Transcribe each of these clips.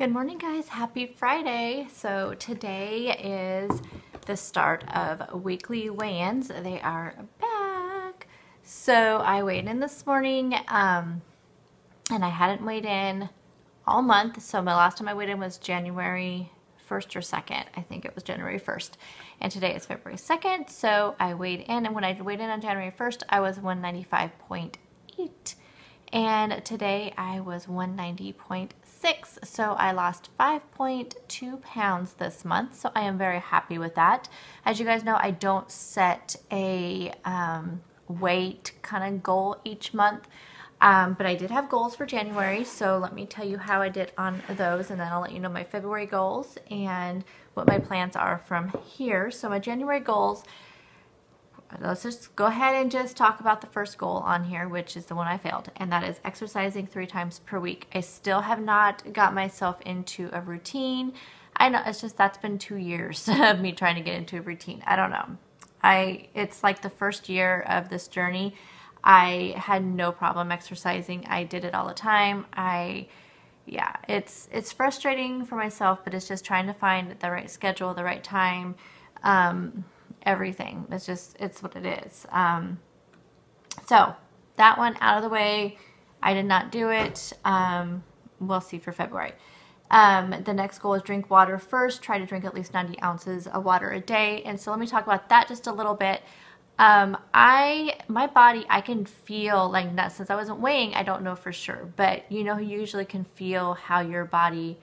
Good morning, guys. Happy Friday. So today is the start of weekly weigh-ins. They are back. So I weighed in this morning and I hadn't weighed in all month. So my last time I weighed in was January 1st or 2nd. I think it was January 1st. And today is February 2nd. So I weighed in, and when I weighed in on January 1st, I was 195.8. And today I was 190.6, so I lost 5.2 pounds this month, so I am very happy with that. As you guys know, I don't set a weight kind of goal each month, but I did have goals for January, so let me tell you how I did on those, and then I'll let you know my February goals and what my plans are from here. So my January goals, let's just go ahead and just talk about the first goal on here, which is the one I failed, and that is exercising 3 times per week. I still have not got myself into a routine. I know it's just that's been 2 years of me trying to get into a routine. I don't know. It's like the first year of this journey. I had no problem exercising. I did it all the time. Yeah, it's frustrating for myself, but it's just trying to find the right schedule, the right time. Everything. It's what it is. So that one out of the way. I did not do it. We'll see for February. The next goal is drink water first. Try to drink at least 90 ounces of water a day. And so let me talk about that just a little bit. My body, I can feel like that since I wasn't weighing, I don't know for sure, but you know, you usually can feel how your body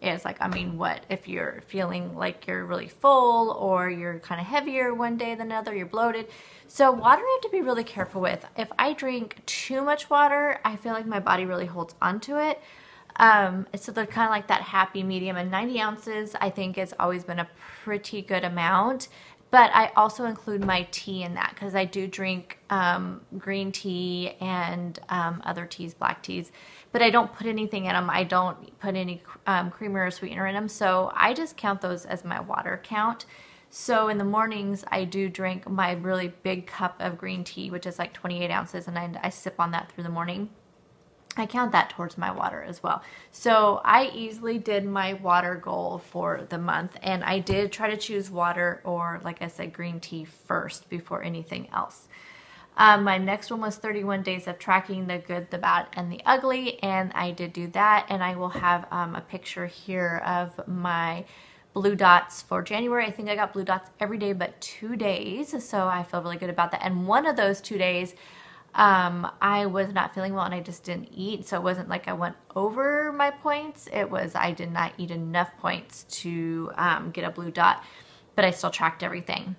is. Like, I mean, what if you're feeling like you're really full, or you're kind of heavier one day than another, you're bloated. So water I have to be really careful with. If I drink too much water, I feel like my body really holds onto it. So they're kind of like that happy medium, and 90 ounces I think has always been a pretty good amount. But I also include my tea in that, because I do drink green tea and other teas, black teas, but I don't put anything in them. I don't put any creamer or sweetener in them, so I just count those as my water count. So in the mornings, I do drink my really big cup of green tea, which is like 28 ounces, and I sip on that through the morning. I count that towards my water as well. So I easily did my water goal for the month, and I did try to choose water or, like I said, green tea first before anything else. My next one was 31 days of tracking the good, the bad, and the ugly, and I did do that, and I will have a picture here of my blue dots for January. I think I got blue dots every day but 2 days, so I feel really good about that. And one of those 2 days, I was not feeling well and I just didn't eat. So it wasn't like I went over my points. It was I did not eat enough points to get a blue dot, but I still tracked everything.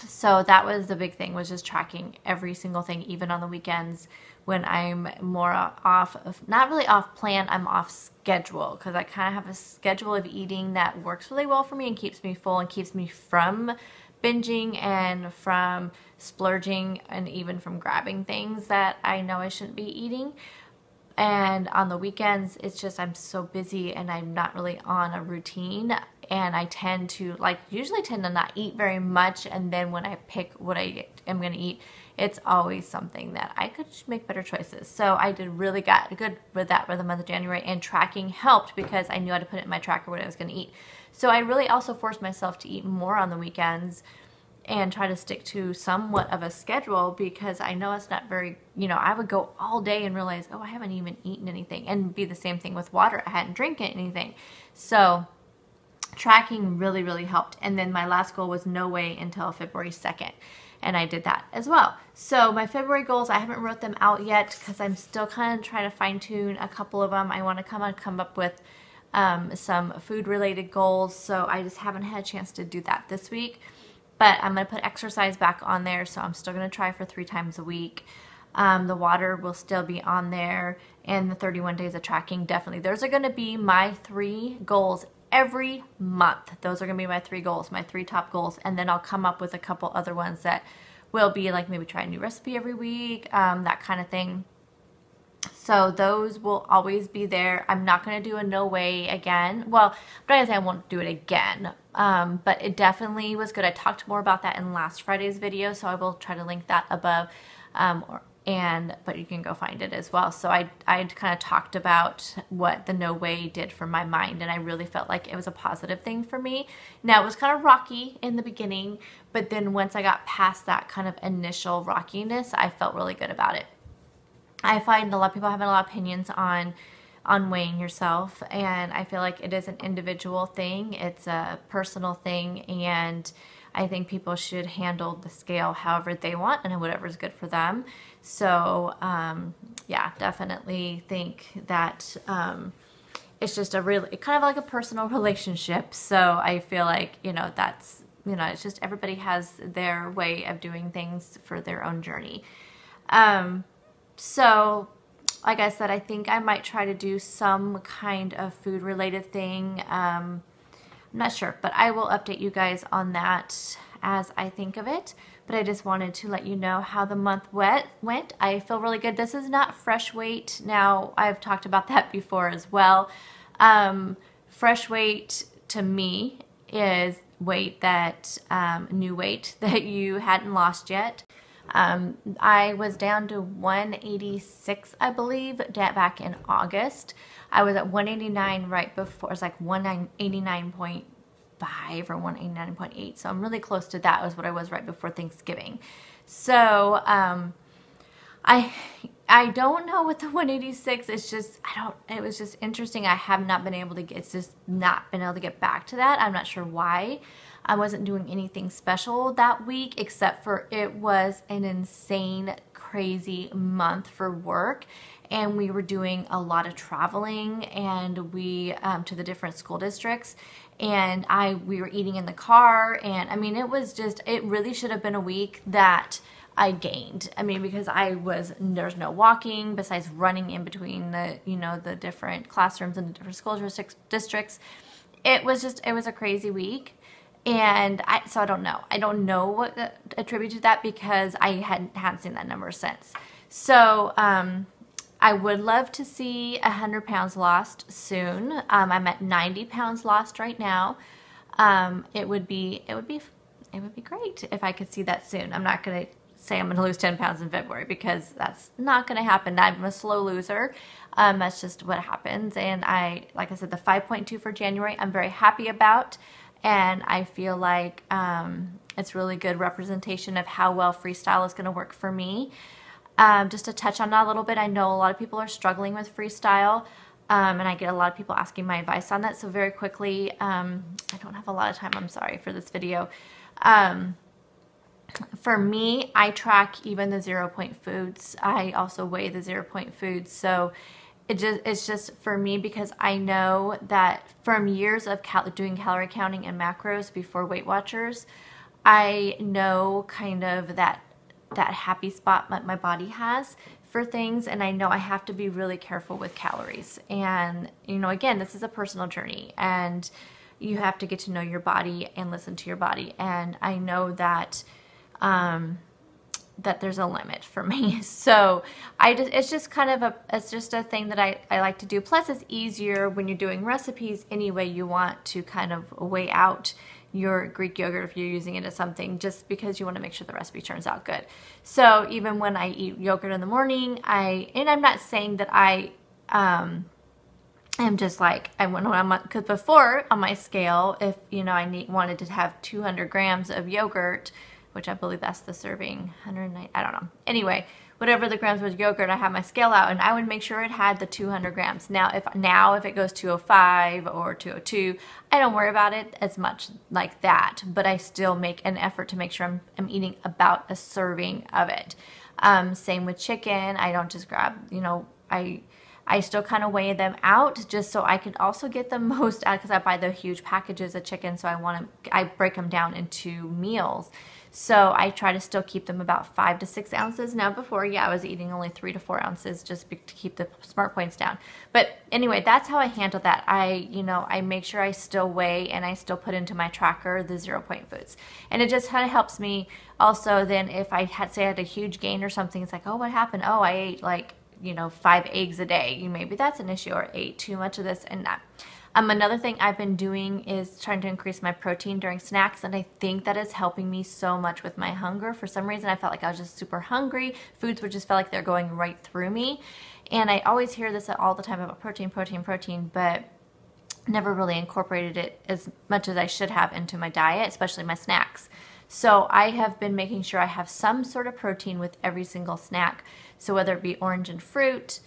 So that was the big thing, was just tracking every single thing, even on the weekends when I'm more off of, not really off plan, I'm off schedule, because I kind of have a schedule of eating that works really well for me and keeps me full and keeps me from binging and from splurging and even from grabbing things that I know I shouldn't be eating. And on the weekends, it's just I'm so busy and I'm not really on a routine, and I tend to usually tend to not eat very much, and then when I pick what I am going to eat, it's always something that I could make better choices. So I did really got good with that for the month of January, and tracking helped because I knew how to put it in my tracker what I was going to eat. So I really also forced myself to eat more on the weekends and try to stick to somewhat of a schedule, because I know it's not very, I would go all day and realize, oh, I haven't even eaten anything, and be the same thing with water. I hadn't drank anything. So tracking really, really helped. And then my last goal was no weigh until February 2nd. And I did that as well. So my February goals, I haven't wrote them out yet because I'm still kind of trying to fine tune a couple of them. I want to come up with some food related goals. So I just haven't had a chance to do that this week. But I'm going to put exercise back on there. So I'm still going to try for 3 times a week. The water will still be on there. And the 31 days of tracking, definitely. Those are going to be my 3 goals every month. Those are going to be my 3 goals, my 3 top goals. And then I'll come up with a couple other ones that will be like maybe try a new recipe every week, that kind of thing. So those will always be there. I'm not going to do a no weigh again. Well, but I won't do it again. But it definitely was good. I talked more about that in last Friday's video, so I will try to link that above. but you can go find it as well. So I kind of talked about what the no way did for my mind, and I really felt like it was a positive thing for me. Now, it was kind of rocky in the beginning, but then once I got past that kind of initial rockiness, I felt really good about it. I find a lot of people have a lot of opinions on weighing yourself, and I feel like it is an individual thing. It's a personal thing, and I think people should handle the scale however they want and whatever is good for them. So yeah, definitely think that it's just a really kind of like a personal relationship. So I feel like, you know, that's, you know, it's just everybody has their way of doing things for their own journey. So like I said, I think I might try to do some kind of food related thing. I'm not sure, but I will update you guys on that as I think of it. But I just wanted to let you know how the month went. I feel really good. This is not fresh weight. Now, I've talked about that before as well. Fresh weight to me is weight that, new weight that you hadn't lost yet. I was down to 186, I believe, back in August. I was at 189 right before. It was like 189.5 or 189.8. So I'm really close to that. Was what I was right before Thanksgiving. So I don't know what the 186. It's just it was just interesting. I have not been able to get. It's just not been able to get back to that. I'm not sure why. I wasn't doing anything special that week, except for it was an insane, crazy month for work. And we were doing a lot of traveling, and we to the different school districts, and we were eating in the car, and I mean, it was just, it really should have been a week that I gained. I mean, because there's no walking besides running in between the, you know, the different classrooms and the different school districts. It was a crazy week. And so I don't know. I don't know what to attribute to that, because I hadn't seen that number since. So I would love to see 100 pounds lost soon. I'm at 90 pounds lost right now. It would be great if I could see that soon. I'm not going to say I'm going to lose 10 pounds in February, because that's not going to happen. I'm a slow loser. That's just what happens. And like I said, the 5.2 for January, I'm very happy about. And I feel like it's really good representation of how well Freestyle is going to work for me. Just to touch on that a little bit, I know a lot of people are struggling with Freestyle, and I get a lot of people asking my advice on that. So very quickly, I don't have a lot of time, I'm sorry, for this video. For me, I track even the 0-point foods. I also weigh the 0-point foods. So it's just for me, because I know that from years of doing calorie counting and macros before Weight Watchers, I know kind of that happy spot my body has for things, and I know I have to be really careful with calories. And, you know, again, this is a personal journey, and you have to get to know your body and listen to your body. And I know that that there's a limit for me. So it's just kind of it's just a thing that I like to do. Plus, it's easier when you're doing recipes anyway. You want to kind of weigh out your Greek yogurt if you're using it as something, just because you want to make sure the recipe turns out good. So even when I eat yogurt in the morning, and I'm not saying that I am just like, because before on my scale, if, you know, I wanted to have 200 grams of yogurt, which I believe that's the serving, 109, I don't know. Anyway, whatever the grams was yogurt, I have my scale out, and I would make sure it had the 200 grams. Now if it goes 205 or 202, I don't worry about it as much like that, but I still make an effort to make sure I'm eating about a serving of it. Same with chicken. I don't just grab, you know, I still kind of weigh them out just so I can also get the most out, because I buy the huge packages of chicken, so I break them down into meals. So I try to still keep them about 5 to 6 ounces. Now before, yeah, I was eating only 3 to 4 ounces just to keep the smart points down. But anyway, that's how I handle that. I make sure I still weigh, and I still put into my tracker the 0-point foods. And it just kind of helps me also then if I had a huge gain or something, it's like, oh, what happened? Oh, I ate like you know, 5 eggs a day. Maybe that's an issue, or ate too much of this and that. Another thing I've been doing is trying to increase my protein during snacks, and I think that is helping me so much with my hunger. For some reason, I felt like I was just super hungry. Foods would just feel like they're going right through me. And I always hear this all the time about protein, protein, protein, but never really incorporated it as much as I should have into my diet, especially my snacks. So I have been making sure I have some sort of protein with every single snack. So whether it be orange fruit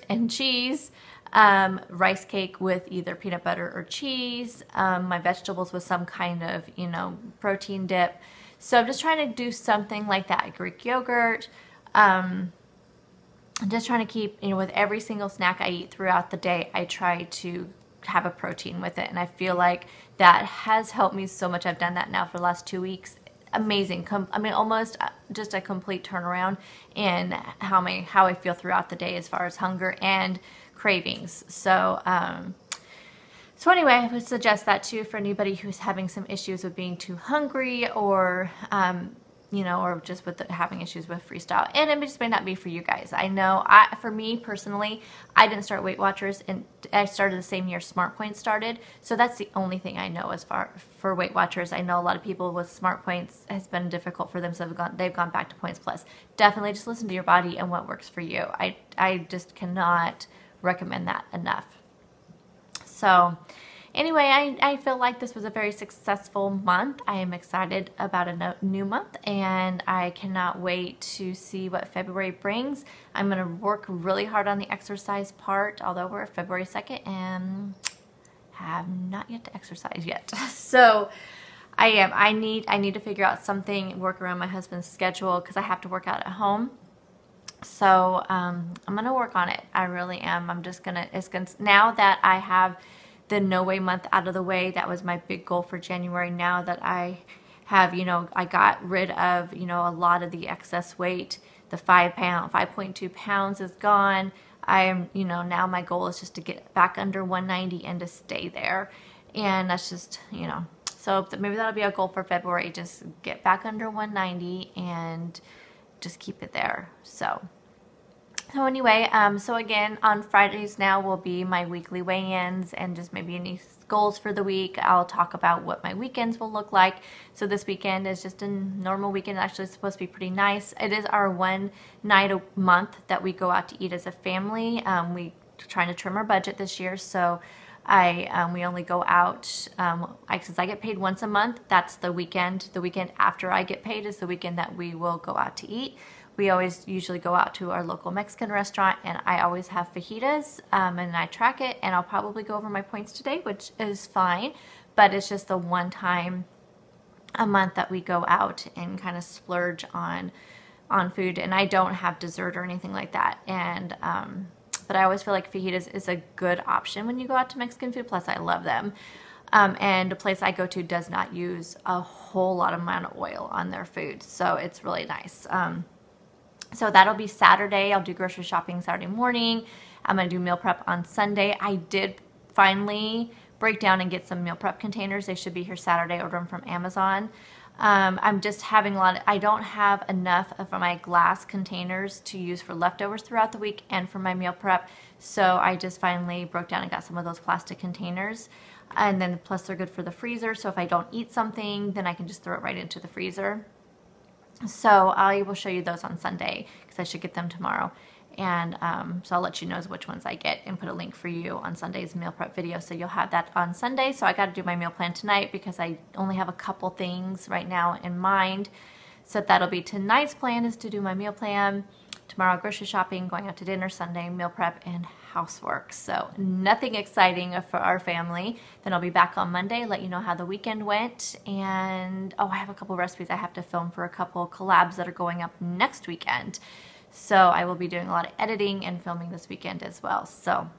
and cheese, rice cake with either peanut butter or cheese, my vegetables with some kind of, you know, protein dip. So I'm just trying to do something like that. Greek yogurt. I'm just trying to keep, you know, with every single snack I eat throughout the day, I try to have a protein with it. And I feel like that has helped me so much. I've done that now for the last 2 weeks. Amazing. I mean, almost just a complete turnaround in how I feel throughout the day as far as hunger and cravings. So, so anyway, I would suggest that too for anybody who's having some issues with being too hungry, or, you know, or just with having issues with Freestyle. And it just may not be for you guys. I know, for me personally, I didn't start Weight Watchers, and I started the same year SmartPoints started. So that's the only thing I know as far for Weight Watchers. I know a lot of people with SmartPoints has been difficult for them, so they've gone back to Points Plus. Definitely just listen to your body and what works for you. I just cannot recommend that enough. So anyway, I feel like this was a very successful month. I am excited about a new month, and I cannot wait to see what February brings. I'm going to work really hard on the exercise part, although we're February 2nd and have not yet to exercise yet. So I need to figure out something, work around my husband's schedule, because I have to work out at home. So I'm gonna work on it. I really am. Now that I have the no weigh month out of the way, that was my big goal for January. Now that I have, you know, I got rid of, you know, a lot of the excess weight. The 5.2 pounds is gone. I am, you know, now my goal is just to get back under 190 and to stay there. And that's just, you know, so maybe that'll be a goal for February. Just get back under 190 and just keep it there. So anyway, so again, on Fridays now will be my weekly weigh-ins and just maybe any goals for the week. I'll talk about what my weekends will look like. So this weekend is just a normal weekend. Actually, it's supposed to be pretty nice. It is our one night a month that we go out to eat as a family. We trying to trim our budget this year, so we only go out, since I get paid once a month, that's the weekend. The weekend after I get paid is the weekend that we will go out to eat. We always usually go out to our local Mexican restaurant, and I always have fajitas, and I track it, and I'll probably go over my points today, which is fine, but it's just the one time a month that we go out and kind of splurge on food, and I don't have dessert or anything like that. And but I always feel like fajitas is a good option when you go out to Mexican food. Plus, I love them. And the place I go to does not use a whole lot of amount of oil on their food, so it's really nice. So that'll be Saturday. I'll do grocery shopping Saturday morning. I'm going to do meal prep on Sunday. I did finally break down and get some meal prep containers. They should be here Saturday. Order them from Amazon. I'm just having I don't have enough of my glass containers to use for leftovers throughout the week and for my meal prep. So I just finally broke down and got some of those plastic containers. And then plus they're good for the freezer. So if I don't eat something, then I can just throw it right into the freezer. So I will show you those on Sunday, because I should get them tomorrow. And so I'll let you know which ones I get and put a link for you on Sunday's meal prep video. So you'll have that on Sunday. So I got to do my meal plan tonight, because I only have a couple things right now in mind. So that'll be tonight's plan, is to do my meal plan. Tomorrow, grocery shopping, going out to dinner. Sunday, meal prep and housework. So nothing exciting for our family. Then I'll be back on Monday, let you know how the weekend went. And oh, I have a couple recipes I have to film for a couple collabs that are going up next weekend. So I will be doing a lot of editing and filming this weekend as well. So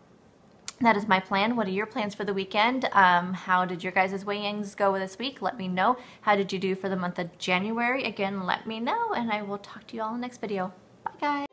that is my plan. What are your plans for the weekend? How did your guys' weigh-ins go this week? Let me know. How did you do for the month of January? Again, let me know, and I will talk to you all in the next video. Bye, guys.